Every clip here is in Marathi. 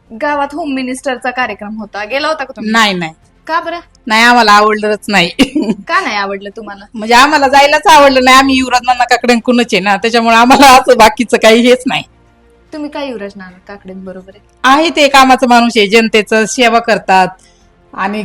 गावात होम मिनिस्टरचा कार्यक्रम होता, गेला होता का तुम्ही? नाही नाही का बरं? नाही, आम्हाला आवडलंच नाही. का नाही आवडलं तुम्हाला? म्हणजे आम्हाला जायलाच आवडलं नाही. आम्ही युवराज नानाकाकडे कुणच आहे ना, त्याच्यामुळे आम्हाला असं बाकीचं काही हेच नाही. तुम्ही काय युवराज नाना काकडे बरोबर आहे? आहे ते कामाचा माणूस आहे, जनतेचं सेवा करतात आणि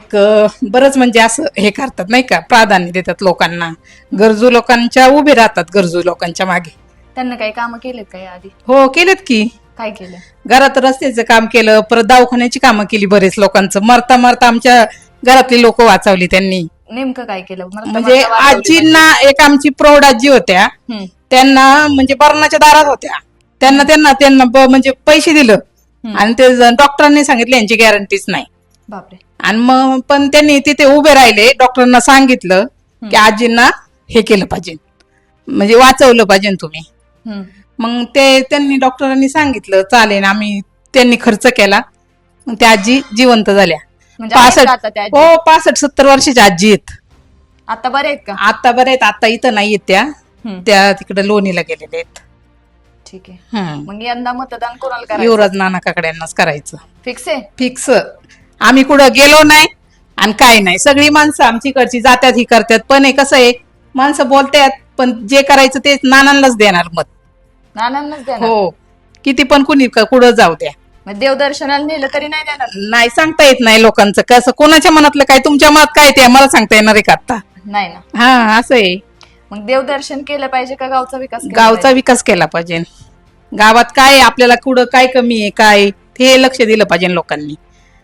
बरंच म्हणजे असं हे करतात नाही का, प्राधान्य देतात लोकांना, गरजू लोकांच्या उभे राहतात, गरजू लोकांच्या मागे. त्यांना काही कामं केलेत का आधी? हो केलेत की. काय केलं? घरात रस्त्याचं काम केलं, परत दवाखान्याची कामं केली बरेच लोकांचं. मरता मरता आमच्या घरातली लोक वाचवली त्यांनी. नेमकं काय केलं? म्हणजे आजींना, एक आमची प्रौढ आजी होत्या, त्यांना म्हणजे मरणाच्या दारात होत्या, त्यांना त्यांना त्यांना म्हणजे पैसे दिलं आणि ते डॉक्टरांनी सांगितलं यांची गॅरंटीच नाही. बापरे. आणि मग पण त्यांनी तिथे उभे राहिले, डॉक्टरांना सांगितलं की आजींना हे केलं पाहिजे, म्हणजे वाचवलं पाहिजे तुम्ही. मग त्यांनी डॉक्टरांनी सांगितलं चालेल, आम्ही त्यांनी खर्च केला, मग त्या आजी जिवंत झाल्या. म्हणजे आहेत का आता त्या आजी? हो 65-70 वर्षाची आजी आहेत. आता बरे आहेत का? आता बरे आहेत, आता इथं नाही आहेत त्या तिकडे लोणीला गेलेले आहेत. ठीक आहे. मग यंदा मतदान कोणाला करायचं? युवराज नाना काकड्यांनाच करायचं. फिक्स आहे? फिक्स. आम्ही कुठं गेलो नाही आणि काय नाही, सगळी माणसं आमच्याकडची जात्यात ही करतात, पण हे कसं आहे, माणसं बोलतात पण जे करायचं ते नानांनाच देणार मत. नानांनाच देणार? हो, किती पण कुणी कुठं जाऊ द्या. मग देवदर्शनाला नेलं तरी नाही देणार? नाही, सांगता येत नाही लोकांचं कसं, कोणाच्या मनातलं काय, तुमच्या मनात काय ते मला सांगता येणार आहे का आता? नाही ना. हा, असं आहे. मग देवदर्शन केलं पाहिजे का गावचा विकास केला गावचा पाहिजे? विकास केला पाहिजे. गावात काय आपल्याला कुठं काय कमी आहे, काय, हे लक्ष दिलं पाहिजे लोकांनी.